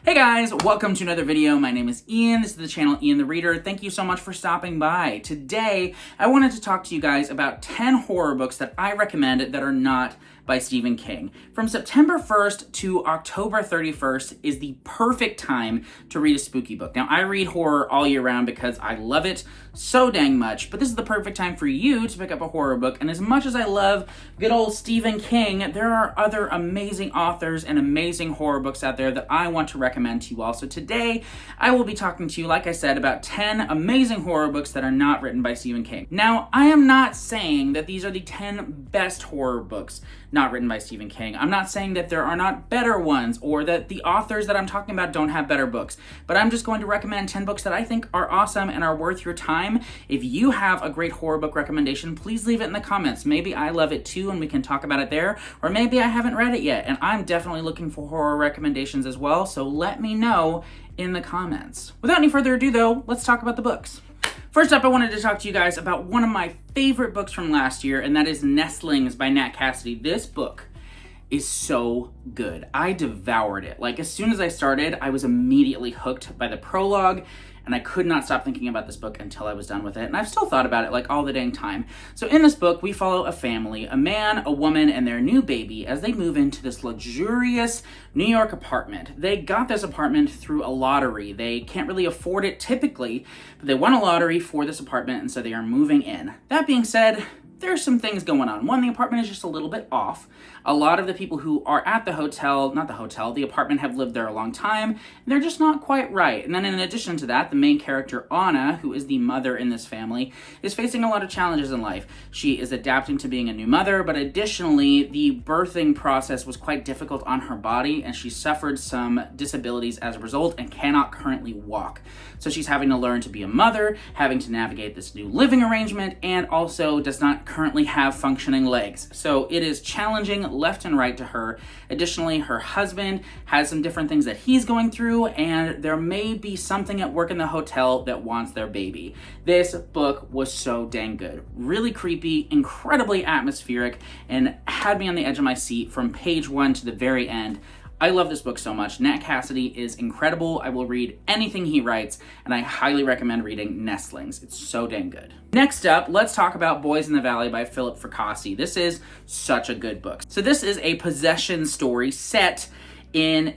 Hey guys, welcome to another video. My name is Ian. This is the channel Ian the Reader. Thank you so much for stopping by. Today, I wanted to talk to you guys about 10 horror books that I recommend that are not by Stephen King. From September 1st to October 31st is the perfect time to read a spooky book. Now, I read horror all year round because I love it so dang much, but this is the perfect time for you to pick up a horror book. And as much as I love good old Stephen King, there are other amazing authors and amazing horror books out there that I want to recommend to you all. So today, I will be talking to you, like I said, about 10 amazing horror books that are not written by Stephen King. Now, I am not saying that these are the 10 best horror books not written by Stephen King. I'm not saying that there are not better ones or that the authors that I'm talking about don't have better books, but I'm just going to recommend 10 books that I think are awesome and are worth your time. If you have a great horror book recommendation, please leave it in the comments. Maybe I love it too and we can talk about it there, or maybe I haven't read it yet and I'm definitely looking for horror recommendations as well, so let me know in the comments. Without any further ado though, let's talk about the books. First up, I wanted to talk to you guys about one of my favorite books from last year, and that is Nestlings by Nat Cassidy. This book is so good. I devoured it. Like, as soon as I started, I was immediately hooked by the prologue, and I could not stop thinking about this book until I was done with it, and I've still thought about it like all the dang time. So in this book, we follow a family, a man, a woman, and their new baby as they move into this luxurious New York apartment. They got this apartment through a lottery. They can't really afford it typically, but they won a lottery for this apartment, and so they are moving in. That being said, there's some things going on. One, the apartment is just a little bit off. A lot of the people who are at the apartment have lived there a long time, and they're just not quite right. And then in addition to that, the main character, Anna, who is the mother in this family, is facing a lot of challenges in life. She is adapting to being a new mother, but additionally, the birthing process was quite difficult on her body, and she suffered some disabilities as a result and cannot currently walk. So she's having to learn to be a mother, having to navigate this new living arrangement, and also does not currently have functioning legs. So it is challenging left and right to her. Additionally, her husband has some different things that he's going through, and there may be something at work in the hotel that wants their baby. This book was so dang good. Really creepy, incredibly atmospheric, and had me on the edge of my seat from page 1 to the very end. I love this book so much. Nat Cassidy is incredible. I will read anything he writes, and I highly recommend reading Nestlings. It's so dang good. Next up, let's talk about Boys in the Valley by Philip Fracassi. This is such a good book. So this is a possession story set in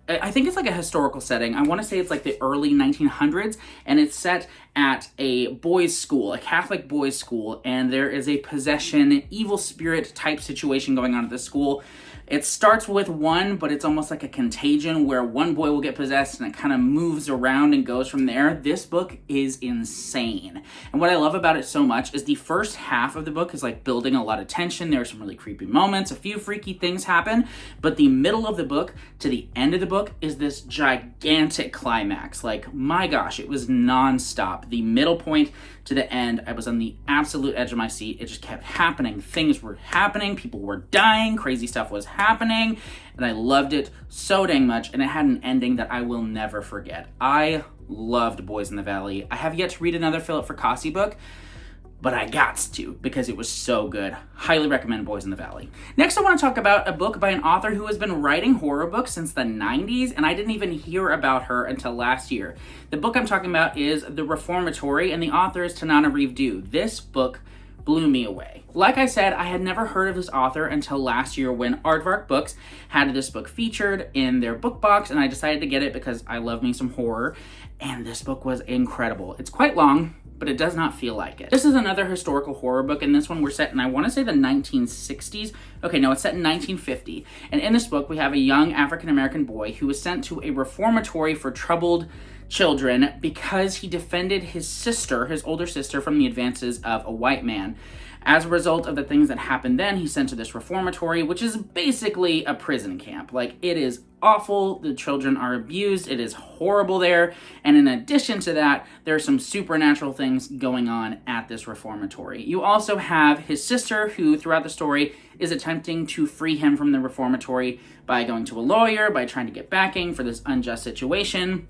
I think it's like a historical setting. I want to say it's like the early 1900s, and it's set at a boys' school, a Catholic boys' school, and there is a possession, evil spirit type situation going on at this school. It starts with one, but it's almost like a contagion where one boy will get possessed and it kind of moves around and goes from there. This book is insane. And what I love about it so much is the first half of the book is like building a lot of tension. There are some really creepy moments, a few freaky things happen, but the middle of the book to the end of the book is this gigantic climax. Like, my gosh, it was nonstop. The middle point to the end, I was on the absolute edge of my seat. It just kept happening. Things were happening. People were dying. Crazy stuff was happening. And I loved it so dang much. And it had an ending that I will never forget. I loved Boys in the Valley. I have yet to read another Philip Fracassi book, but I got to because it was so good. Highly recommend Boys in the Valley. Next, I want to talk about a book by an author who has been writing horror books since the 90s, and I didn't even hear about her until last year. The book I'm talking about is The Reformatory, and the author is Tanana Reeve-Dew. This book blew me away. Like I said, I had never heard of this author until last year when Aardvark Books had this book featured in their book box, and I decided to get it because I love me some horror, and this book was incredible. It's quite long, but it does not feel like it. This is another historical horror book, and this one we're set in, I want to say, the 1960s. Okay, no, it's set in 1950. And in this book, we have a young African-American boy who was sent to a reformatory for troubled children because he defended his sister, his older sister, from the advances of a white man. As a result of the things that happened then, he's sent to this reformatory, which is basically a prison camp. Like, it is awful. The children are abused. It is horrible there. And in addition to that, there are some supernatural things going on at this reformatory. You also have his sister, who throughout the story is attempting to free him from the reformatory by going to a lawyer, by trying to get backing for this unjust situation.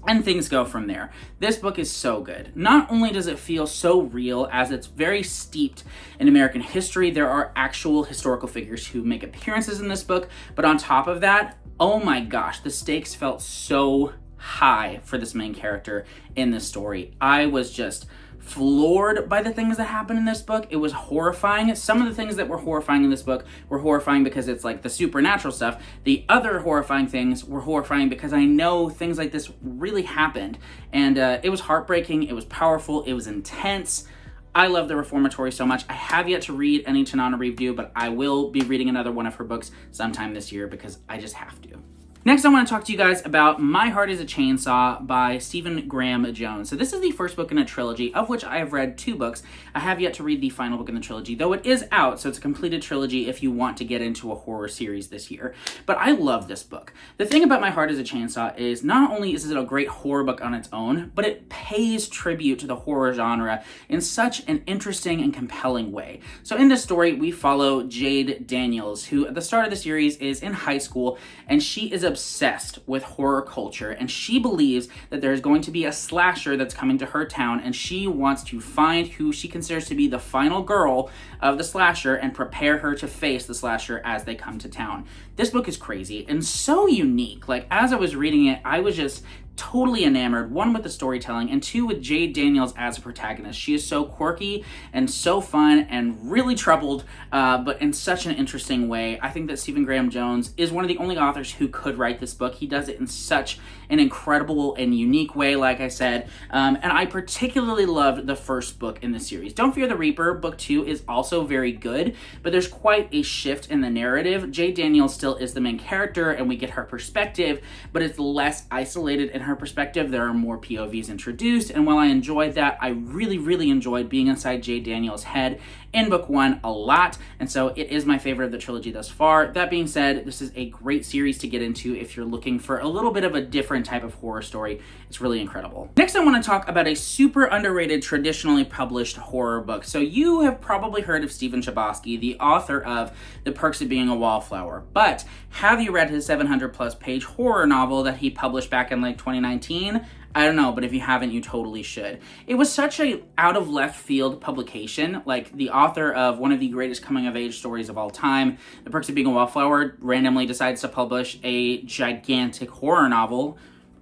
And things go from there. This book is so good. Not only does it feel so real, as it's very steeped in American history, there are actual historical figures who make appearances in this book, but on top of that, oh my gosh, the stakes felt so high for this main character in this story. I was just floored by the things that happened in this book. It was horrifying. Some of the things that were horrifying in this book were horrifying because it's like the supernatural stuff. The other horrifying things were horrifying because I know things like this really happened. And it was heartbreaking. It was powerful. It was intense. I love the Reformatory so much. I have yet to read any Tanana review, but I will be reading another one of her books sometime this year because I just have to. Next, I want to talk to you guys about My Heart is a Chainsaw by Stephen Graham Jones. So this is the first book in a trilogy, of which I have read 2 books. I have yet to read the final book in the trilogy, though it is out, so it's a completed trilogy if you want to get into a horror series this year. But I love this book. The thing about My Heart is a Chainsaw is not only is it a great horror book on its own, but it pays tribute to the horror genre in such an interesting and compelling way. So in this story, we follow Jade Daniels, who at the start of the series is in high school, and she is obsessed with horror culture, and she believes that there's going to be a slasher that's coming to her town, and she wants to find who she considers to be the final girl of the slasher and prepare her to face the slasher as they come to town. This book is crazy and so unique. Like, as I was reading it, I was just totally enamored, 1 with the storytelling, and 2 with Jade Daniels as a protagonist. She is so quirky and so fun and really troubled, but in such an interesting way. I think that Stephen Graham Jones is one of the only authors who could write this book. He does it in such an incredible and unique way, like I said, and I particularly loved the first book in the series. Don't Fear the Reaper, book 2, is also very good, but there's quite a shift in the narrative. Jade Daniels still is the main character, and we get her perspective, but it's less isolated in her perspective. There are more POVs introduced, and while I enjoyed that, I really enjoyed being inside Jade Daniels' head in book 1 a lot, and so it is my favorite of the trilogy thus far. That being said, this is a great series to get into if you're looking for a little bit of a different type of horror story. It's really incredible. Next, I want to talk about a super underrated, traditionally published horror book. So you have probably heard of Stephen Chbosky, the author of The Perks of Being a Wallflower, but have you read his 700+ page horror novel that he published back in like 2019? I don't know, but if you haven't, you totally should. It was such a out of left field publication. Like, the author of one of the greatest coming of age stories of all time, The Perks of Being a Wallflower, randomly decides to publish a gigantic horror novel.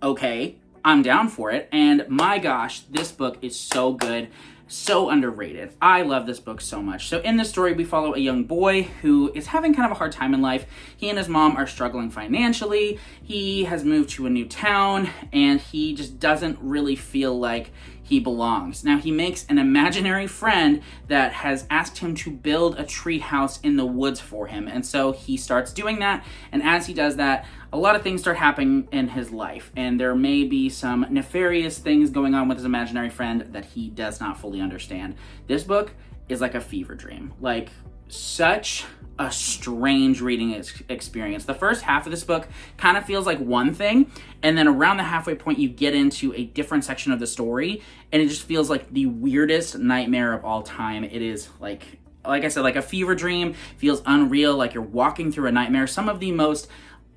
Okay, I'm down for it. And my gosh, this book is so good. So underrated. I love this book so much. So in this story, we follow a young boy who is having kind of a hard time in life. He and his mom are struggling financially. He has moved to a new town, and he just doesn't really feel like he belongs. Now, he makes an imaginary friend that has asked him to build a tree house in the woods for him. And so he starts doing that. And as he does that, a lot of things start happening in his life. And there may be some nefarious things going on with his imaginary friend that he does not fully understand. This book is like a fever dream. Like, such a strange reading experience. The first half of this book kind of feels like one thing, and then around the halfway point you get into a different section of the story, and it just feels like the weirdest nightmare of all time. It is like I said, like a fever dream. Feels unreal, like you're walking through a nightmare. Some of the most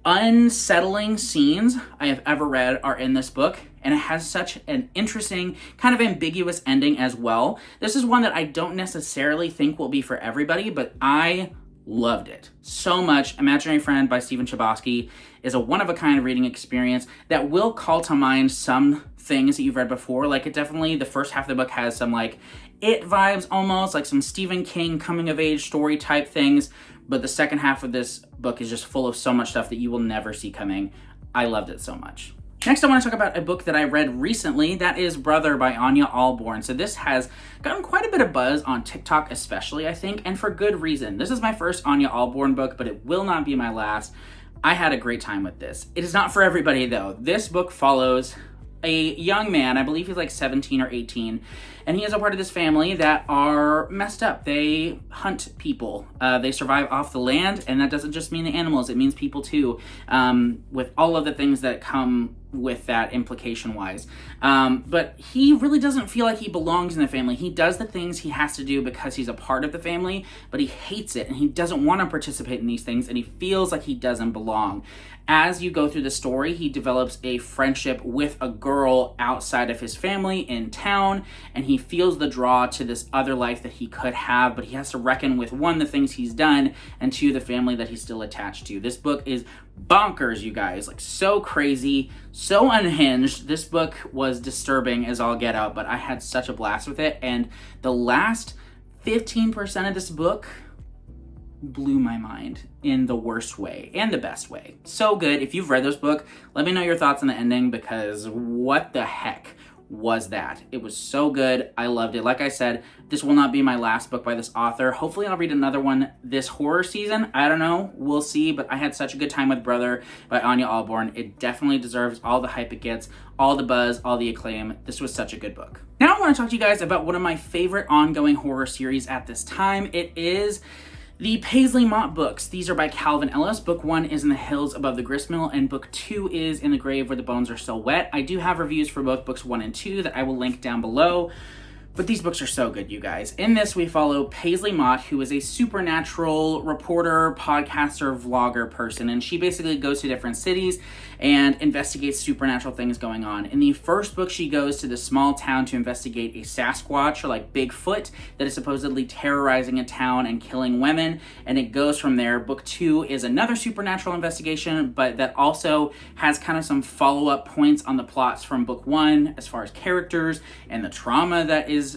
unsettling scenes I have ever read are in this book, and it has such an interesting, kind of ambiguous ending as well. This is one that I don't necessarily think will be for everybody, but I loved it so much. Imaginary Friend by Stephen Chbosky is a one-of-a-kind reading experience that will call to mind some things that you've read before. Like, it definitely, the first half of the book has some like It vibes almost, like some Stephen King coming-of-age story type things, but the second half of this book is just full of so much stuff that you will never see coming. I loved it so much. Next, I want to talk about a book that I read recently. That is Brother by Anya Allborn. So this has gotten quite a bit of buzz on TikTok especially, I think, and for good reason. This is my first Anya Allborn book, but it will not be my last. I had a great time with this. It is not for everybody, though. This book follows a young man, I believe he's like 17 or 18, and he is a part of this family that are messed up. They hunt people. They survive off the land, and that doesn't just mean the animals, it means people too, with all of the things that come with that implication-wise. But he really doesn't feel like he belongs in the family. He does the things he has to do because he's a part of the family, but he hates it, and he doesn't want to participate in these things, and he feels like he doesn't belong. As you go through the story, he develops a friendship with a girl outside of his family in town, and he feels the draw to this other life that he could have, but he has to reckon with, one, the things he's done, and two, the family that he's still attached to. This book is bonkers, you guys. Like, so crazy, so unhinged. This book was disturbing as all get out, but I had such a blast with it, and the last 15% of this book blew my mind in the worst way and the best way. So good. If you've read this book, let me know your thoughts on the ending, because what the heck was that? It was so good. I loved it. Like I said, this will not be my last book by this author. Hopefully I'll read another one this horror season. I don't know. We'll see. But I had such a good time with Brother by Anya Alborn. It definitely deserves all the hype it gets, all the buzz, all the acclaim. This was such a good book. Now I want to talk to you guys about one of my favorite ongoing horror series at this time. It is the Paisley Mott books. These are by Kalvin Ellis. Book 1 is In the Hills Above the Gristmill, and Book 2 is In the Grave Where the Bones Are Still Wet. I do have reviews for both Books 1 and 2 that I will link down below. But these books are so good, you guys. In this, we follow Paisley Mott, who is a supernatural reporter, podcaster, vlogger person, and she basically goes to different cities and investigates supernatural things going on. In the first book, she goes to this small town to investigate a Sasquatch, or like Bigfoot, that is supposedly terrorizing a town and killing women, and it goes from there. Book 2 is another supernatural investigation, but that also has kind of some follow-up points on the plots from Book 1, as far as characters and the trauma that is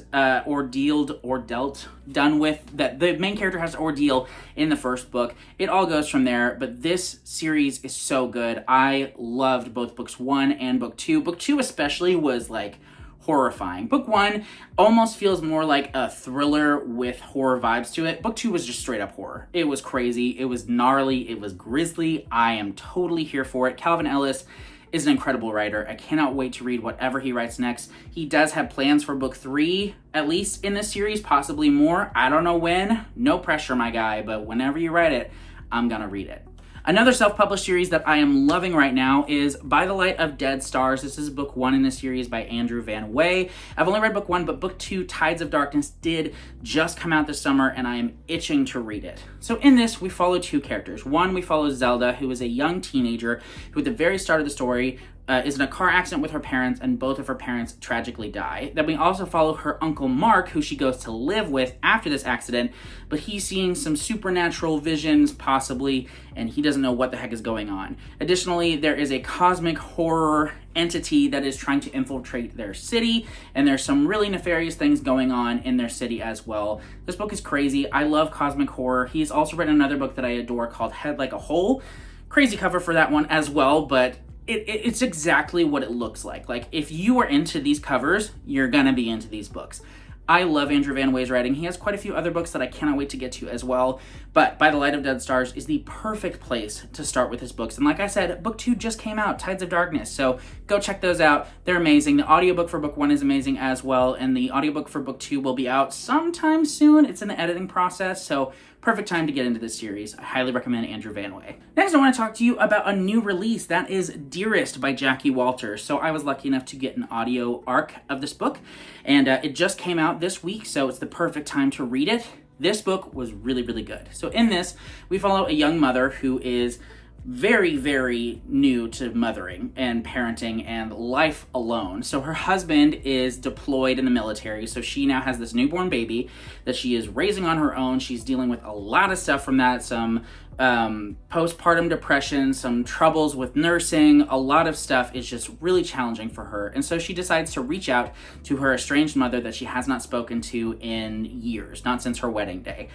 done with, that the main character has to ordeal in the first book. It all goes from there, but this series is so good. I loved both Books 1 and Book 2. Book 2 especially was like horrifying. Book 1 almost feels more like a thriller with horror vibes to it. Book 2 was just straight up horror. It was crazy, it was gnarly, it was grisly. I am totally here for it. Kalvin Ellis is an incredible writer. I cannot wait to read whatever he writes next. He does have plans for Book 3, at least in this series, possibly more. I don't know when. No pressure, my guy, but whenever you write it, I'm gonna read it. Another self-published series that I am loving right now is By the Light of Dead Stars. This is Book 1 in the series by Andrew Van Wey. I've only read Book 1, but Book 2, Tides of Darkness, did just come out this summer, and I am itching to read it. So in this, we follow two characters. One, we follow Zelda, who is a young teenager who at the very start of the story is in a car accident with her parents, and both of her parents tragically die. Then we also follow her uncle Mark, who she goes to live with after this accident, but he's seeing some supernatural visions, possibly, and he doesn't know what the heck is going on. Additionally, there is a cosmic horror entity that is trying to infiltrate their city, and there's some really nefarious things going on in their city as well. This book is crazy. I love cosmic horror. He's also written another book that I adore called Head Like a Hole. Crazy cover for that one as well, but it's exactly what it looks like. Like, if you are into these covers, you're gonna be into these books. I love Andrew Van Wey's writing. He has quite a few other books that I cannot wait to get to as well, but By the Light of Dead Stars is the perfect place to start with his books. And like I said, Book 2 just came out, Tides of Darkness, so go check those out. They're amazing. The audiobook for Book 1 is amazing as well, and the audiobook for Book 2 will be out sometime soon. It's in the editing process, so perfect time to get into this series. I highly recommend Andrew Van Wey. Next, I want to talk to you about a new release. That is Dearest by Jackie Walters. So I was lucky enough to get an audio arc of this book, and it just came out this week, so it's the perfect time to read it. This book was really, really good. So in this, we follow a young mother who is very, very new to mothering and parenting and life alone. So her husband is deployed in the military, so she now has this newborn baby that she is raising on her own. She's dealing with a lot of stuff from that, some postpartum depression, some troubles with nursing. A lot of stuff is just really challenging for her, and so she decides to reach out to her estranged mother that she has not spoken to in years, not since her wedding day.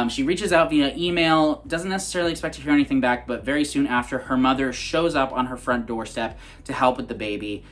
She reaches out via email, doesn't necessarily expect to hear anything back, but very soon after, her mother shows up on her front doorstep to help with the baby.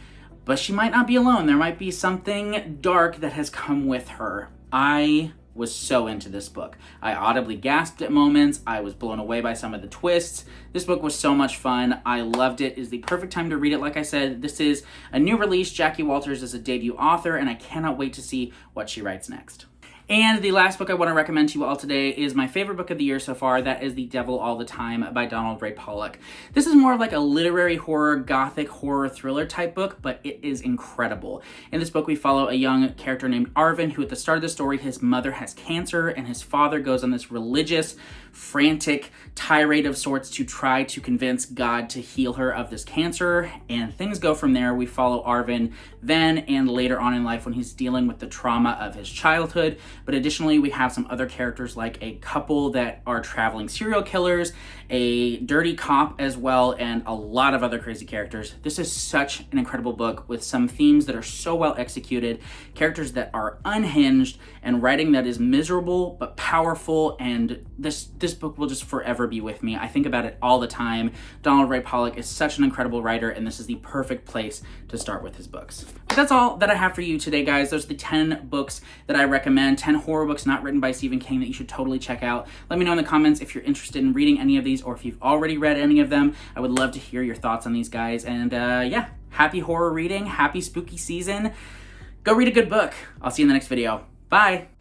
But she might not be alone. There might be something dark that has come with her. I was so into this book. I audibly gasped at moments. I was blown away by some of the twists. This book was so much fun. I loved it. It is the perfect time to read it. Like I said, this is a new release. Jackie Walters is a debut author, and I cannot wait to see what she writes next. And the last book I want to recommend to you all today is my favorite book of the year so far. That is The Devil All the Time by Donald Ray Pollock. This is more of like a literary horror, gothic horror thriller type book, but it is incredible. In this book, we follow a young character named Arvin, who at the start of the story, his mother has cancer, and his father goes on this religious, frantic tirade of sorts to try to convince God to heal her of this cancer, and things go from there. We follow Arvin then and later on in life when he's dealing with the trauma of his childhood. But additionally, we have some other characters like a couple that are traveling serial killers, a dirty cop as well, and a lot of other crazy characters. This is such an incredible book with some themes that are so well executed, characters that are unhinged, and writing that is miserable but powerful, and this book will just forever be with me. I think about it all the time. Donald Ray Pollock is such an incredible writer, and this is the perfect place to start with his books. But that's all that I have for you today, guys. Those are the 10 books that I recommend, 10 horror books not written by Stephen King that you should totally check out. Let me know in the comments if you're interested in reading any of these or if you've already read any of them. I would love to hear your thoughts on these guys. And yeah, happy horror reading, happy spooky season. Go read a good book. I'll see you in the next video. Bye.